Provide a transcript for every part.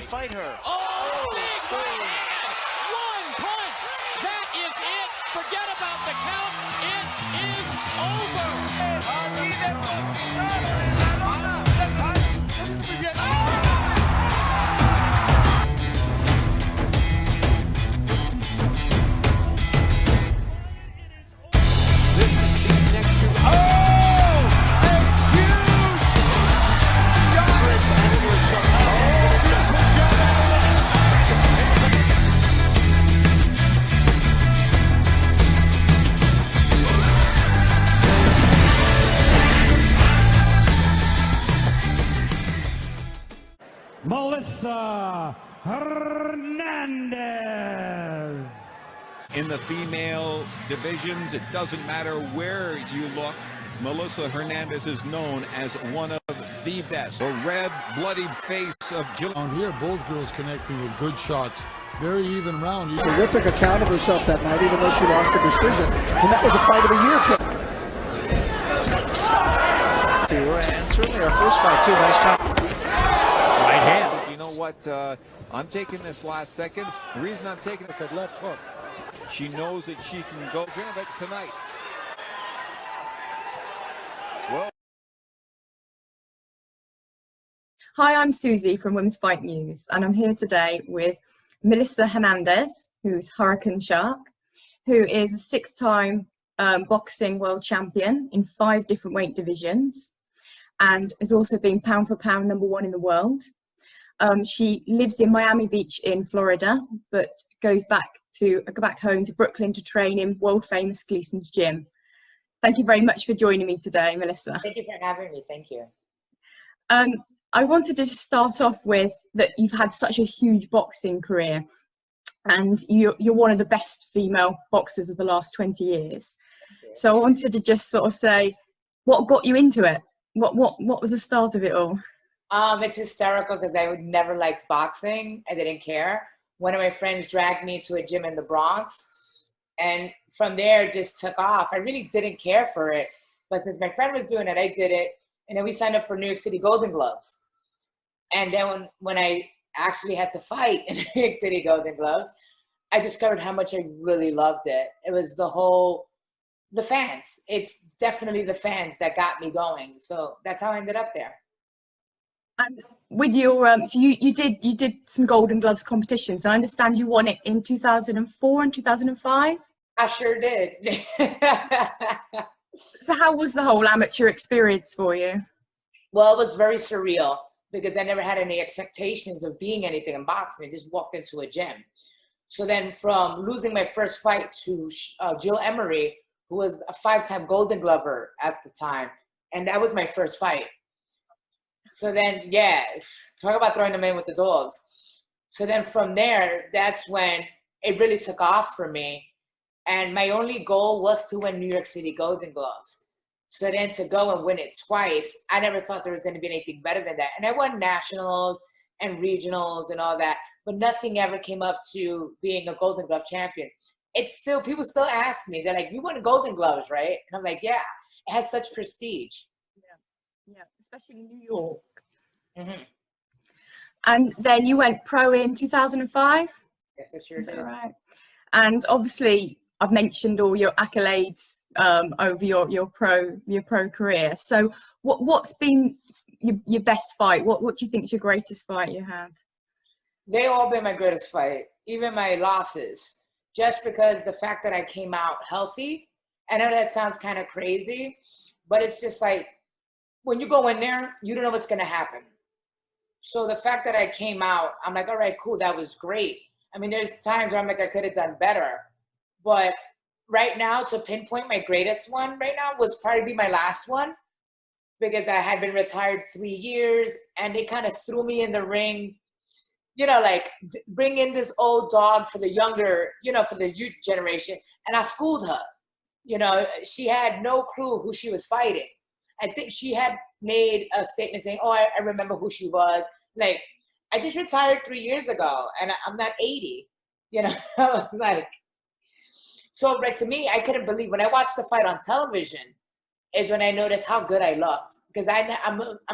fight her. Oh, big right hand! One punch! That is it! Forget about the count. It is over! Hernandez. In the female divisions, it doesn't matter where you look. Melissa Hernandez is known as one of the best. The red, bloodied face of Jelena. On here, both girls connecting with good shots. Very even round. Terrific account of herself that night, even though she lost the decision. And that was a fight of the year. And certainly our first fight, too. Nice comp. Right hand. You know what? I'm taking this last second. The reason I'm taking it is that left hook. She knows that she can go Mrdjenovich tonight. Well. Hi, I'm Susie from Women's Fight News, and I'm here today with Melissa Hernandez, who's Huracan Shark, who is a 6-time boxing world champion in 5 different weight divisions, and has also been pound for pound #1 in the world. She lives in Miami Beach in Florida, but goes back home to Brooklyn to train in world famous Gleason's gym. Thank you very much for joining me today, Melissa. Thank you for having me. Thank you. I wanted to start off with that you've had such a huge boxing career, and you're one of the best female boxers of the last 20 years. So I wanted to just sort of say, what got you into it? What was the start of it all? It's hysterical because I would never liked boxing. I didn't care. One of my friends dragged me to a gym in the Bronx, and from there it just took off. I really didn't care for it, but since my friend was doing it, I did it. And then we signed up for New York City Golden Gloves. And then when I actually had to fight in New York City Golden Gloves, I discovered how much I really loved it. It was the fans. It's definitely the fans that got me going. So that's how I ended up there. And with your, so you did some Golden Gloves competitions. I understand you won it in 2004 and 2005? I sure did. So how was the whole amateur experience for you? Well, it was very surreal because I never had any expectations of being anything in boxing. I just walked into a gym. So then from losing my first fight to Jill Emery, who was a 5-time Golden Glover at the time, and that was my first fight. So then, yeah, talk about throwing them in with the dogs. So then from there, that's when it really took off for me. And my only goal was to win New York City Golden Gloves. So then to go and win it twice, I never thought there was going to be anything better than that. And I won nationals and regionals and all that, but nothing ever came up to being a Golden Glove champion. It's still, people still ask me, they're like, you won Golden Gloves, right? And I'm like, yeah, it has such prestige. Yeah, especially in New York. Mm-hmm. And then you went pro in 2005? Yes, I sure Is that did. right? And obviously, I've mentioned all your accolades over your pro career. So what's been your best fight? What do you think is your greatest fight you had? They all been my greatest fight, even my losses, just because the fact that I came out healthy. I know that sounds kind of crazy, but it's just like when you go in there, you don't know what's going to happen. So the fact that I came out, I'm like, all right, cool, that was great. I mean, there's times where I'm like, I could have done better. But right now, to pinpoint my greatest one right now would probably be my last one, because I had been retired 3 years and they kind of threw me in the ring, you know, like bring in this old dog for the younger, you know, for the youth generation. And I schooled her. You know, she had no clue who she was fighting. I think she had made a statement saying, oh, I remember who she was. Like, I just retired 3 years ago and I'm not 80, you know. I was like, so right, to me, I couldn't believe when I watched the fight on television is when I noticed how good I looked, because I'm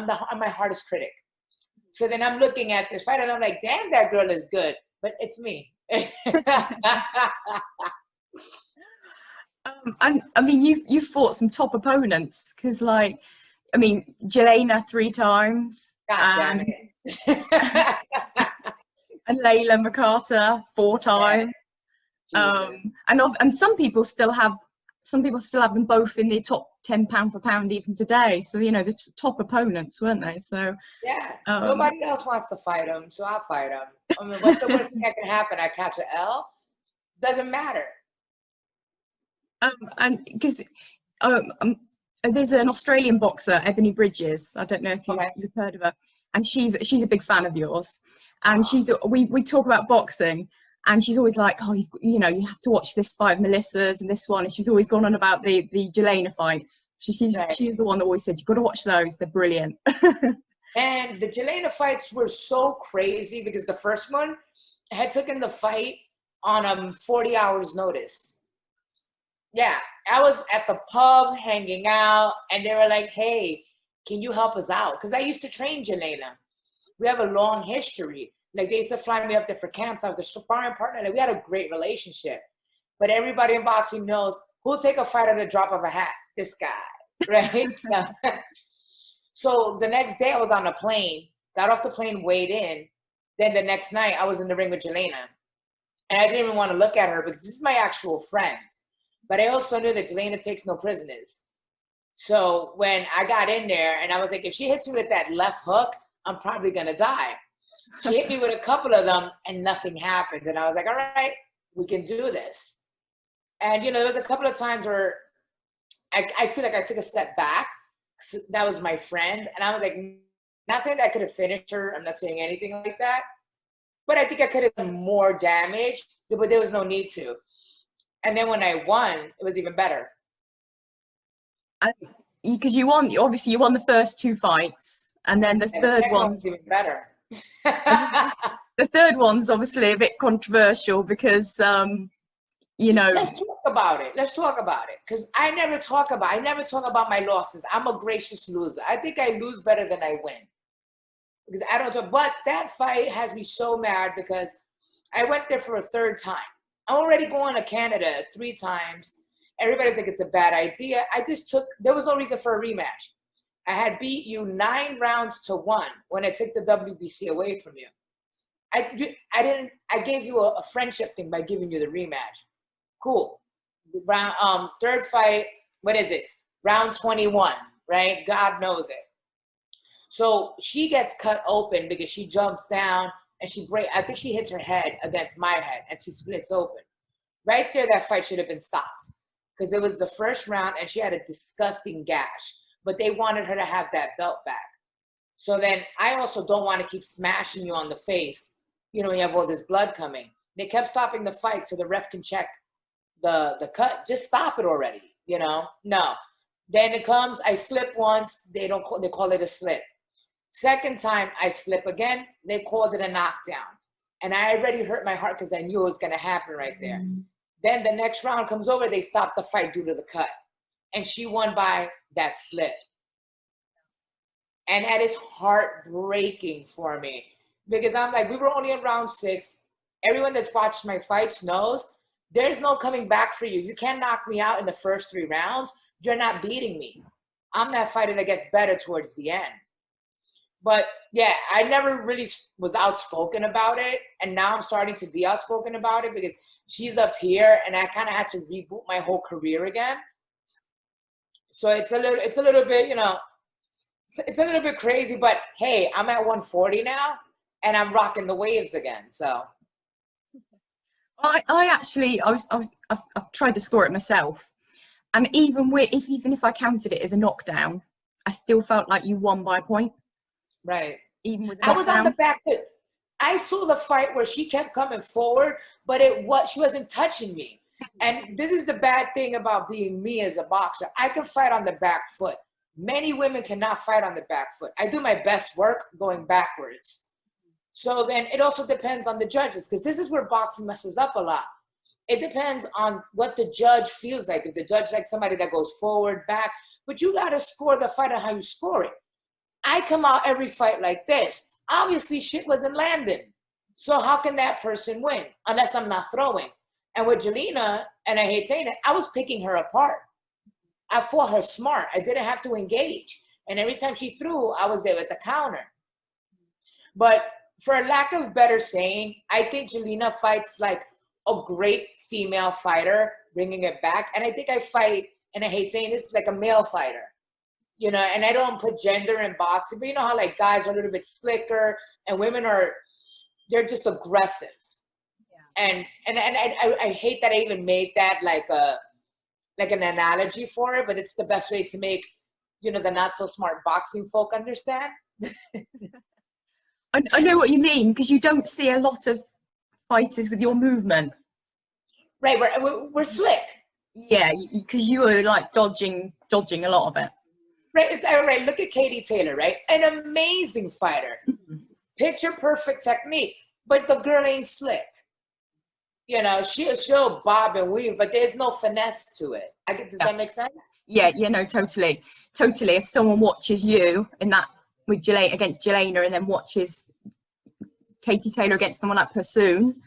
my hardest critic. So then I'm looking at this fight and I'm like, damn, that girl is good. But it's me. And I mean, you've fought some top opponents because, like, I mean, Jelena 3 times. God damn it. And Layla McCarter 4 times. Yeah. And some people still have them both in the top 10 pound for pound even today. So, you know, the top opponents, weren't they? So yeah, nobody else wants to fight them, so I'll fight them. I mean, what's the worst thing that can happen? I catch an L? Doesn't matter. And because there's an Australian boxer, Ebony Bridges. I don't know if you've heard of her, and she's a big fan of yours. And we talk about boxing, and she's always like, oh, you have to watch this fight, Melissa's and this one. And she's always gone on about the Jelena fights. She's the one that always said, you've got to watch those. They're brilliant. And the Jelena fights were so crazy because the first one I had taken the fight on 40 hours notice. Yeah, I was at the pub hanging out, and they were like, hey, can you help us out? Because I used to train Jelena. We have a long history. Like, they used to fly me up there for camps. I was the sparring partner. Like, we had a great relationship. But everybody in boxing knows who'll take a fight at the drop of a hat? This guy, right? So the next day I was on a plane, got off the plane, weighed in. Then the next night I was in the ring with Jelena. And I didn't even want to look at her because this is my actual friend. But I also knew that Jelena takes no prisoners. So when I got in there and I was like, if she hits me with that left hook, I'm probably going to die. She hit me with a couple of them and nothing happened. And I was like, all right, we can do this. And, you know, there was a couple of times where I feel like I took a step back. So that was my friend. And I was like, not saying that I could have finished her. I'm not saying anything like that. But I think I could have done more damage, but there was no need to. And then when I won, it was even better. Because you won the first 2 fights. And then the third one's even better. The third one's obviously a bit controversial because, you know. Let's talk about it. Because I never talk about my losses. I'm a gracious loser. I think I lose better than I win. Because I don't talk. But that fight has me so mad because I went there for a 3rd time. I'm already going to Canada 3 times. Everybody's like, it's a bad idea. There was no reason for a rematch. I had beat you 9 rounds to 1 when I took the WBC away from you. I gave you a friendship thing by giving you the rematch. Cool. Round, 3rd fight, what is it? Round 21, right? God knows it. So she gets cut open because she jumps down and I think she hits her head against my head and she splits open. Right there, that fight should have been stopped because it was the first round and she had a disgusting gash. But they wanted her to have that belt back. So then I also don't want to keep smashing you on the face, you know, when you have all this blood coming. They kept stopping the fight so the ref can check the cut. Just stop it already, you know? No. Then it comes, I slip once, they call it a slip. 2nd time, I slip again, they called it a knockdown. And I already hurt my heart because I knew it was going to happen right there. Then the next round comes over, they stop the fight due to the cut. And she won by that slip. And that is heartbreaking for me because I'm like, we were only in round 6. Everyone that's watched my fights knows there's no coming back for you. You can't knock me out in the first 3 rounds. You're not beating me. I'm that fighter that gets better towards the end. But yeah, I never really was outspoken about it. And now I'm starting to be outspoken about it because she's up here and I kind of had to reboot my whole career again. So it's a little bit, you know, it's a little bit crazy, but hey, I'm at 140 now and I'm rocking the waves again. So I've tried to score it myself. And even if I counted it as a knockdown, I still felt like you won by a point. Right. Even with I was on the back foot. I saw the fight where she kept coming forward, but she wasn't touching me. And this is the bad thing about being me as a boxer. I can fight on the back foot. Many women cannot fight on the back foot. I do my best work going backwards. So then it also depends on the judges because this is where boxing messes up a lot. It depends on what the judge feels like. If the judge likes somebody that goes forward, back, but you got to score the fight on how you score it. I come out every fight like this. obviously shit wasn't landing. So how can that person win unless I'm not throwing? And with Jelena, and I hate saying it, I was picking her apart. I fought her smart. I didn't have to engage. And every time she threw, I was there with the counter. But for a lack of better saying, I think Jelena fights like a great female fighter, bringing it back. And I think I fight, and I hate saying this, like a male fighter. You know, and I don't put gender in boxing, but you know how like guys are a little bit slicker and women are, they're just aggressive. Yeah. And I hate that I even made that like an analogy for it, but it's the best way to make, you know, the not so smart boxing folk understand. I know what you mean, because you don't see a lot of fighters with your movement. Right, we're slick. Yeah, because you were like dodging a lot of it. Right, right. Look at Katie Taylor, right? An amazing fighter. Picture perfect technique, but the girl ain't slick. You know, she'll bob and weave, but there's no finesse to it. Does that make sense? Yeah, no, totally. If someone watches you in that with Jelena against Jelena, and then watches Katie Taylor against someone like Pursoon,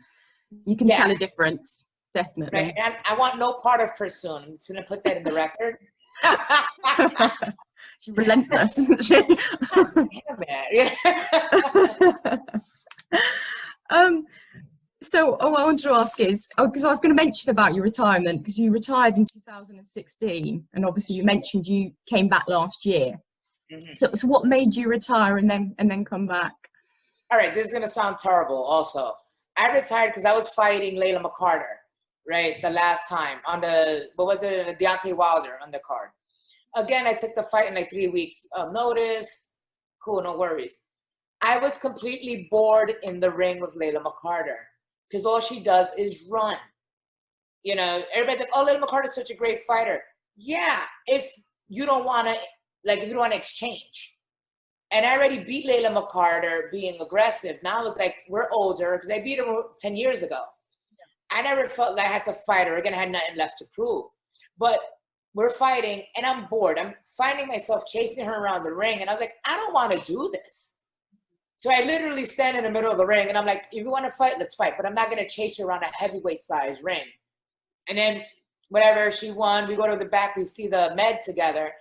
you can tell a difference, definitely. Right, and I want no part of Pursoon. I'm just gonna put that in the record. She's relentless, isn't she? So what I wanted to ask is, because I was going to mention about your retirement, because you retired in 2016, and obviously you mentioned you came back last year. Mm-hmm. So what made you retire and then come back? All right, this is going to sound terrible also. I retired because I was fighting Layla McCarter, right, the last time on the, Deontay Wilder undercard. Again, I took the fight in like 3 weeks notice. Cool, no worries. I was completely bored in the ring with Layla McCarter because all she does is run. You know, everybody's like, oh, Layla McCarter's such a great fighter. Yeah, if you don't want to exchange. And I already beat Layla McCarter being aggressive. Now it's like, we're older, because I beat her 10 years ago. I never felt like I had to fight her. Again, I had nothing left to prove. But we're fighting, and I'm bored. I'm finding myself chasing her around the ring, and I was like, I don't want to do this. So I literally stand in the middle of the ring, and I'm like, if you want to fight, let's fight. But I'm not going to chase you around a heavyweight-sized ring. And then, whatever, she won. We go to the back. We see the med together.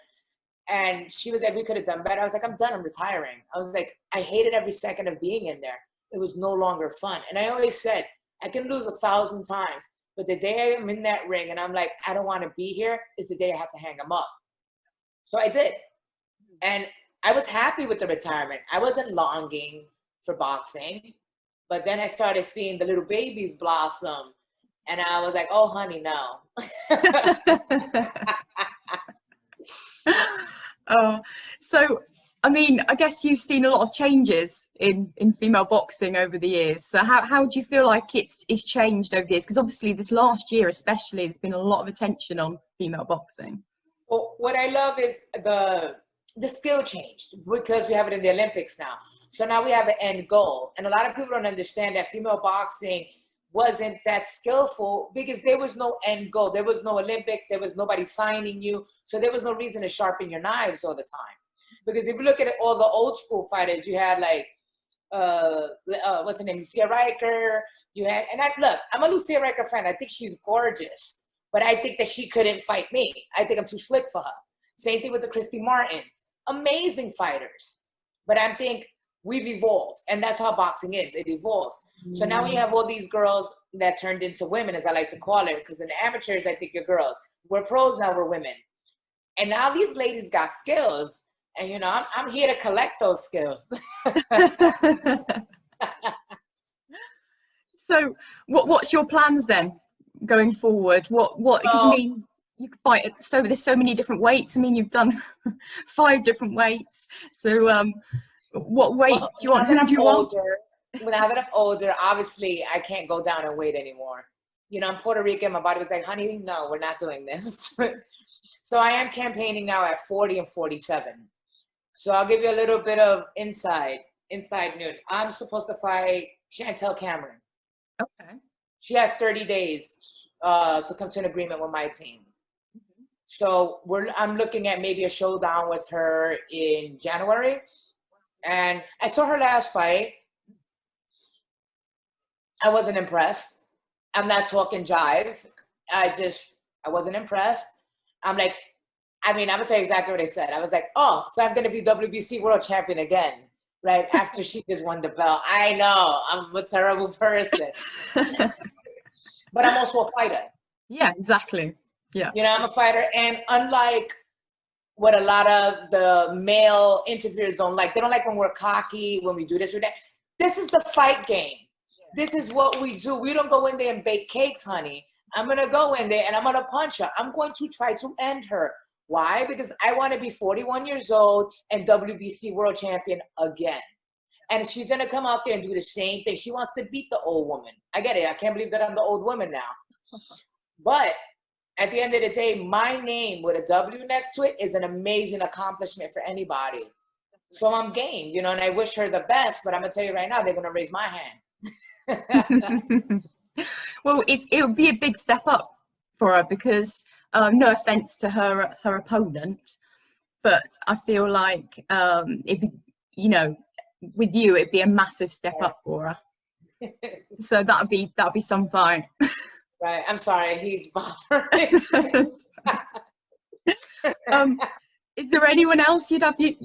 And she was like, we could have done better. I was like, I'm done. I'm retiring. I was like, I hated every second of being in there. It was no longer fun. And I always said, I can lose 1,000 times. But the day I'm in that ring and I'm like, I don't want to be here, is the day I had to hang them up. So I did. And I was happy with the retirement. I wasn't longing for boxing. But then I started seeing the little babies blossom. And I was like, oh, honey, no. So, I mean, I guess you've seen a lot of changes in female boxing over the years. So how do you feel like it's changed over the years? Because obviously this last year especially, there's been a lot of attention on female boxing. Well, what I love is the skill changed because we have it in the Olympics now. So now we have an end goal. And a lot of people don't understand that female boxing wasn't that skillful because there was no end goal. There was no Olympics. There was nobody signing you. So there was no reason to sharpen your knives all the time. Because if you look at all the old school fighters, you had like, what's her name? Lucia Riker. You had, and look, I'm a Lucia Riker fan. I think she's gorgeous. But I think that she couldn't fight me. I think I'm too slick for her. Same thing with the Christy Martins. Amazing fighters. But I think we've evolved. And that's how boxing is. It evolves. So now when you have all these girls that turned into women, as I like to call it, because in the amateurs, I think you're girls. We're pros now, we're women. And now these ladies got skills. And, you know, I'm here to collect those skills. So what's your plans then going forward? Because I mean, you can fight there's so many different weights. I mean, you've done 5 different weights. So what weight do you want? Who do you want? Now that I'm older, obviously I can't go down in weight anymore. You know, I'm Puerto Rican. My body was like, honey, no, we're not doing this. So I am campaigning now at 40 and 47. So I'll give you a little bit of inside news. I'm supposed to fight Chantelle Cameron. Okay. She has 30 days to come to an agreement with my team. Mm-hmm. So I'm looking at maybe a showdown with her in January. And I saw her last fight. I wasn't impressed. I'm not talking jive. I wasn't impressed. I'm like, I'm going to tell you exactly what I said. I was like, oh, so I'm going to be WBC world champion again, right? After she just won the belt. I know, I'm a terrible person. But I'm also a fighter. Yeah, exactly. Yeah. You know, I'm a fighter. And unlike what a lot of the male interviewers don't like, they don't like when we're cocky, when we do this or that. This is the fight game. This is what we do. We don't go in there and bake cakes, honey. I'm going to go in there and I'm going to punch her. I'm going to try to end her. Why? Because I want to be 41 years old and WBC world champion again. And she's going to come out there and do the same thing. She wants to beat the old woman. I get it. I can't believe that I'm the old woman now. But at the end of the day, my name with a W next to it is an amazing accomplishment for anybody. So I'm game, you know, and I wish her the best. But I'm going to tell you right now, they're going to raise my hand. Well, it'll be a big step up for her because no offense to her opponent, but I feel like it'd be, you know, with you it'd be a massive step up for her. So that'd be some fight. Right. I'm sorry, he's bothering. Is there anyone else you'd have you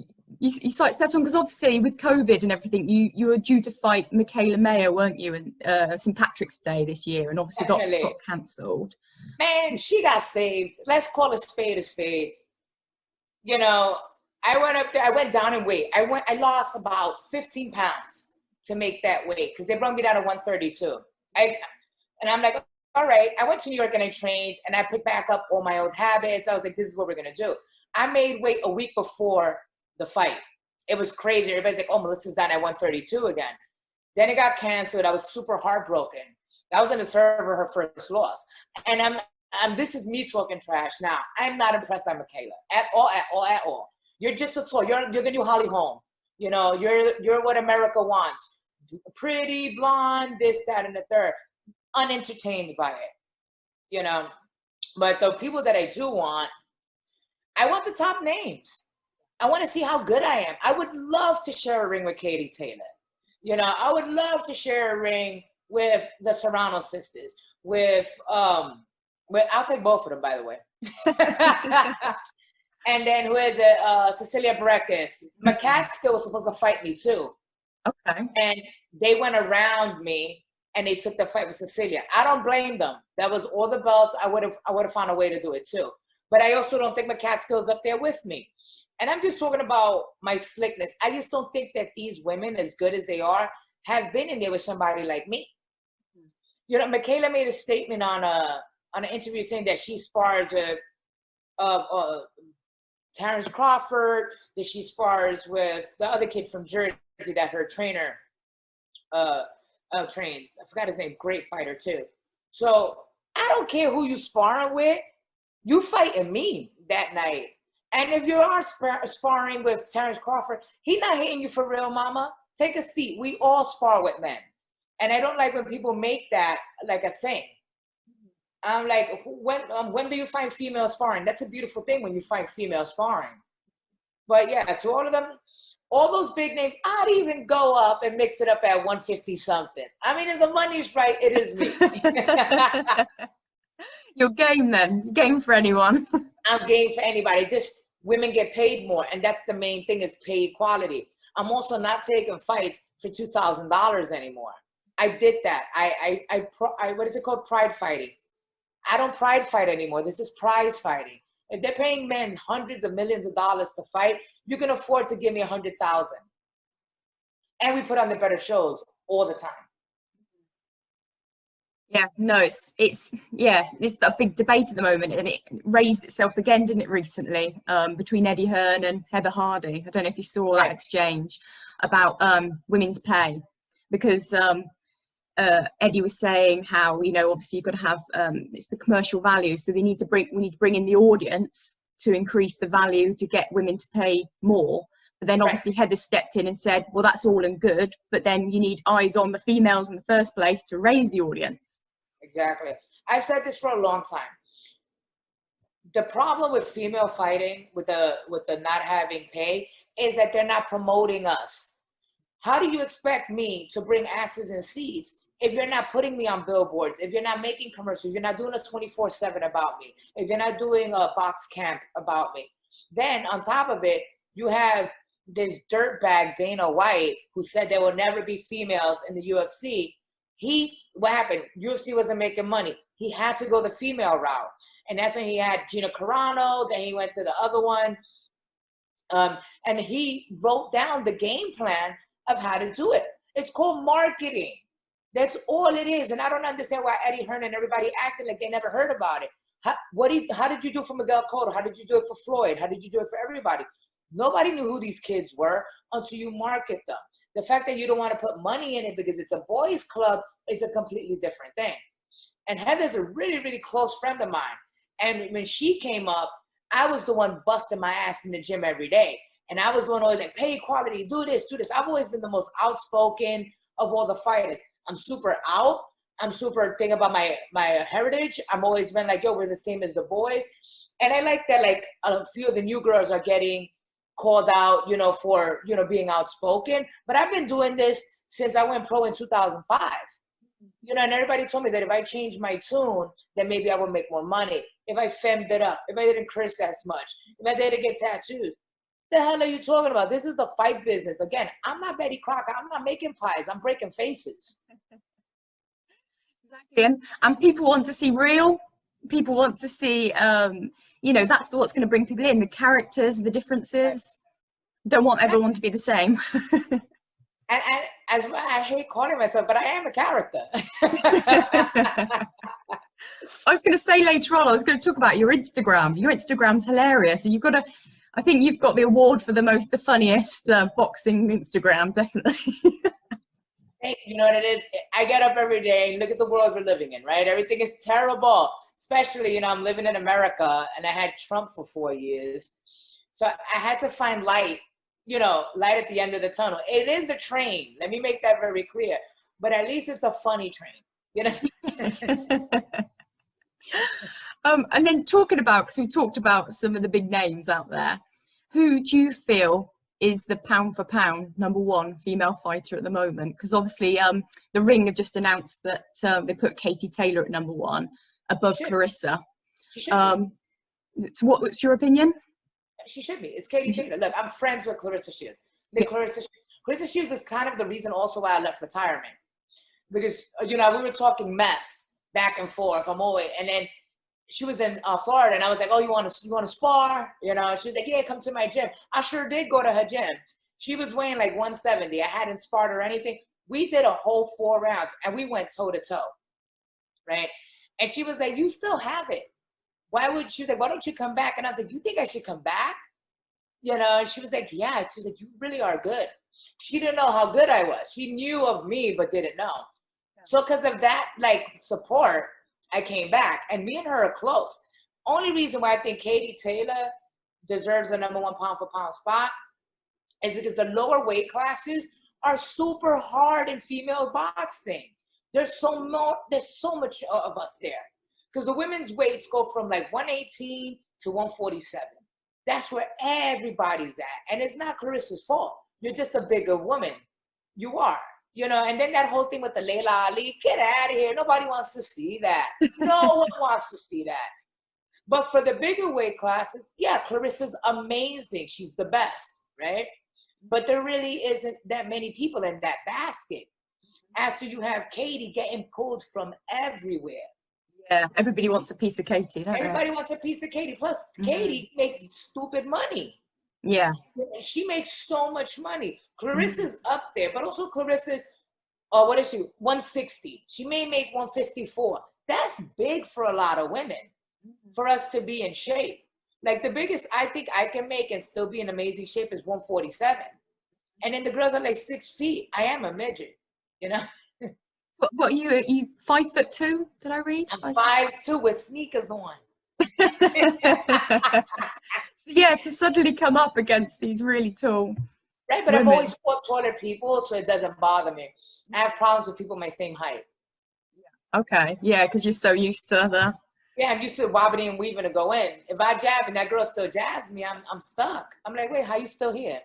set on? Because obviously with COVID and everything, you were due to fight Mikaela Mayer, weren't you, and St. Patrick's Day this year, and obviously got cancelled. Man, she got saved. Let's call a spade a spade. You know, I went up there. I went down in weight. I lost about 15 pounds to make that weight because they brought me down to 132. And I'm like, all right. I went to New York and I trained and I picked back up all my old habits. I was like, this is what we're gonna do. I made weight a week before the fight. It was crazy. Everybody's like, oh, Melissa's down at 132 again. Then it got canceled. I was super heartbroken. That was in the server her first loss. And this is me talking trash now. I'm not impressed by Mikaela at all. You're just a toy. You're the new Holly Holm. You know, you're what America wants. Pretty, blonde, this, that, and the third. Unentertained by it. You know, but the people that I do want, I want the top names. I want to see how good I am. I would love to share a ring with Katie Taylor. You know, I would love to share a ring with the Serrano sisters. I'll take both of them, by the way. And then who is it? Cecilia Braekhus. McCaskill was supposed to fight me too. Okay. And they went around me and they took the fight with Cecilia. I don't blame them. That was all the belts. I would have found a way to do it too. But I also don't think McCaskill's up there with me. And I'm just talking about my slickness. I just don't think that these women, as good as they are, have been in there with somebody like me. You know, Mikaela made a statement on an interview saying that she spars with Terrence Crawford, that she spars with the other kid from Jersey that her trainer trains. I forgot his name. Great fighter too. So I don't care who you sparring with. You fighting me that night. And if you are sparring with Terrence Crawford, he's not hitting you for real, mama. Take a seat. We all spar with men. And I don't like when people make that like a thing. I'm like, when do you find female sparring? That's a beautiful thing when you find female sparring. But yeah, to all of them, all those big names, I'd even go up and mix it up at 150 something. I mean, if the money's right, it is me. You're game then. You're game for anyone. I'm game for anybody. Just women get paid more, and that's the main thing is pay equality. I'm also not taking fights for $2,000 anymore. I did that. I what is it called? Pride fighting. I don't pride fight anymore. This is prize fighting. If they're paying men hundreds of millions of dollars to fight, you can afford to give me 100,000. And we put on the better shows all the time. Yeah, no, it's a big debate at the moment, and it raised itself again, didn't it, recently, between Eddie Hearn and Heather Hardy. I don't know if you saw that exchange about women's pay, because Eddie was saying how, you know, obviously you've got to have it's the commercial value, so we need to bring in the audience to increase the value to get women to pay more. But then obviously Heather stepped in and said, well, that's all and good, but then you need eyes on the females in the first place to raise the audience. Exactly. I've said this for a long time. The problem with female fighting, with the not having pay, is that they're not promoting us. how do you expect me to bring asses and seats if you're not putting me on billboards, if you're not making commercials, if you're not doing a 24/7 about me, if you're not doing a box camp about me? Then on top of it, you have this dirtbag Dana White who said there will never be females in the UFC. What happened? UFC wasn't making money. He had to go the female route. And that's when he had Gina Carano, then he went to the other one. And he wrote down the game plan of how to do it. It's called marketing. That's all it is. And I don't understand why Eddie Hearn and everybody acting like they never heard about it. How did you do for Miguel Cotto? How did you do it for Floyd? How did you do it for everybody? Nobody knew who these kids were until you market them. The fact that you don't want to put money in it because it's a boys' club is a completely different thing. And Heather's a really, really close friend of mine. And when she came up, I was the one busting my ass in the gym every day. And I was the one always like, pay quality, do this, do this. I've always been the most outspoken of all the fighters. I'm super out. I'm super thinking about my heritage. I'm always been like, yo, we're the same as the boys. And I like that, like, a few of the new girls are getting called out, you know, for, you know, being outspoken. But I've been doing this since I went pro in 2005. You know, and everybody told me that if I changed my tune, then maybe I would make more money. If I femmed it up, if I didn't curse as much, if I didn't get tattoos. The hell are you talking about? This is the fight business. Again, I'm not Betty Crocker. I'm not making pies. I'm breaking faces. Exactly. And people want to see real. People want to see, you know, that's what's going to bring people in. The characters, the differences. Don't want everyone to be the same. And as well, I hate calling myself, but I am a character. I was going to say later on, I was going to talk about your Instagram. Your Instagram's hilarious. You've got to, I think you've got the award for the funniest boxing Instagram, definitely. You know what it is? I get up every day and look at the world we're living in, right? Everything is terrible, especially, you know, I'm living in America and I had Trump for 4 years. So I had to find light, you know, light at the end of the tunnel. It is a train. Let me make that very clear. But at least it's a funny train, you know? And then talking about, because we talked about some of the big names out there, who do you feel is the pound for pound #1 female fighter at the moment? Because obviously the Ring have just announced that they put Katie Taylor at #1 above Clarissa. So what's your opinion? She should be. It's Katie Taylor. Look, I'm friends with Clarissa Shields. Clarissa Shields is kind of the reason also why I left retirement. Because, you know, we were talking mess back and forth. And then she was in Florida, and I was like, oh, you want to spar? You know, she was like, yeah, come to my gym. I sure did go to her gym. She was weighing like 170. I hadn't sparred or anything. We did a whole 4 rounds, and we went toe to toe, right? And she was like, you still have it. She was like, why don't you come back? And I was like, you think I should come back? You know, and she was like, yeah. She was like, you really are good. She didn't know how good I was. She knew of me, but didn't know. So because of that, like, support, I came back. And me and her are close. Only reason why I think Katie Taylor deserves a #1 pound for pound spot is because the lower weight classes are super hard in female boxing. There's so much of us there. Because the women's weights go from like 118 to 147. That's where everybody's at. And it's not Clarissa's fault. You're just a bigger woman. You are. You know, and then that whole thing with the Layla Ali, get out of here. Nobody wants to see that. No one wants to see that. But for the bigger weight classes, yeah, Clarissa's amazing. She's the best, right? But there really isn't that many people in that basket. After you have Katie getting pulled from everywhere. Yeah, everybody wants a piece of Katie, don't Everybody wants a piece of Katie. Plus, Katie makes stupid money. Yeah. She makes so much money. Clarissa's up there, but also Clarissa's, what is she? 160. She may make 154. That's big for a lot of women, for us to be in shape. Like the biggest I think I can make and still be in amazing shape is 147. And then the girls are like 6 feet. I am a midget, you know? What are you 5'2"? Did I read? I'm 5'2" with sneakers on. So yeah, to suddenly come up against these really tall right, but women. I've always fought taller people, so it doesn't bother me. I have problems with people my same height. Okay, yeah, because you're so used to the. Yeah, I'm used to wobbling and weaving to go in. If I jab and that girl still jabs me, I'm stuck. I'm like, wait, how you still here?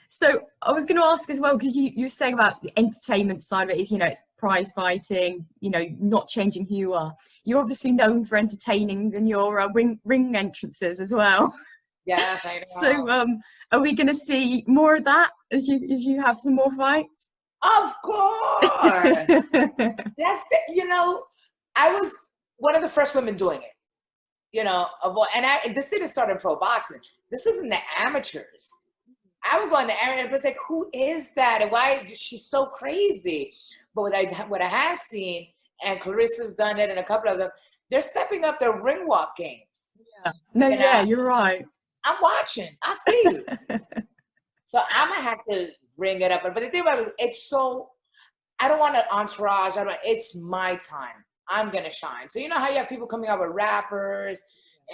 So I was going to ask as well, because you were saying about the entertainment side of it is, you know, it's prize fighting, you know, not changing who you are. You're obviously known for entertaining in your ring entrances as well. Yes, I know. So are we going to see more of that as you have some more fights? Of course. That's it. You know, I was one of the first women doing it. You know, this didn't start in pro boxing. This was in the amateurs. I would go in the area and it was like, who is that? And why she's so crazy? But what I have seen, and Clarissa's done it and a couple of them, they're stepping up their ring walk games. Yeah. No, yeah, you're right. I'm watching. I see you. So I'm gonna have to bring it up. But the thing about it, it's so, I don't want an entourage. It's my time. I'm gonna shine. So you know how you have people coming out with rappers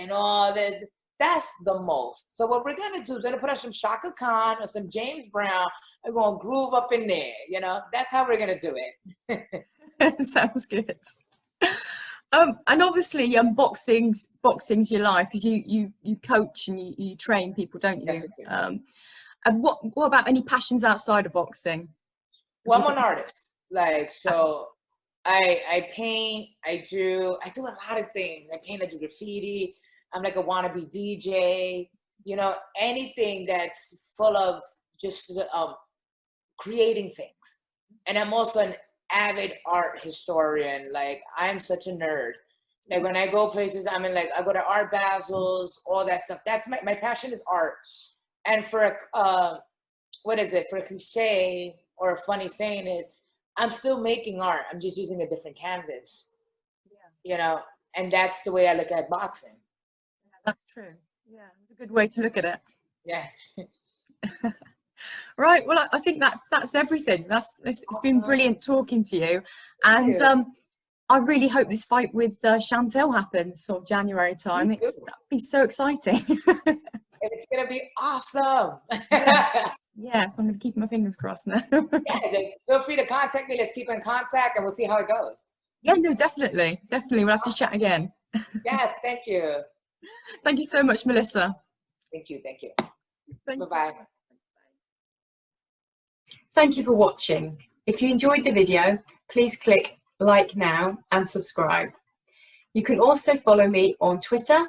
and all that. That's the most. So what we're gonna do is we're gonna put on some Shaka Khan or some James Brown. We're gonna groove up in there. You know, that's how we're gonna do it. Sounds good. And obviously, boxing's your life, because you coach and you train people, don't you? Yes, and what about any passions outside of boxing? Well, I'm an artist. Like, so I paint. I do a lot of things. I paint. I do graffiti. I'm like a wannabe DJ, you know, anything that's full of just creating things. And I'm also an avid art historian. Like, I'm such a nerd. Like, when I go places, I go to art basels, all that stuff. That's my passion is art. And for for a cliche or a funny saying is, I'm still making art. I'm just using a different canvas, you know, and that's the way I look at boxing. That's true. Yeah, it's a good way to look at it. Yeah. Right. Well, I think that's everything. It's been brilliant talking to you, and I really hope this fight with Chantelle happens sort of January time. That'd be so exciting. It's gonna be awesome. Yes, I'm gonna keep my fingers crossed now. Yeah, feel free to contact me. Let's keep in contact, and we'll see how it goes. Yeah, no, definitely. We'll have to chat again. Yes, thank you. Thank you so much, Melissa. Thank you. Thank Bye-bye. Thank you for watching. If you enjoyed the video, please click like now and subscribe. You can also follow me on Twitter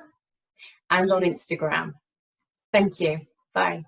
and on Instagram. Thank you. Bye.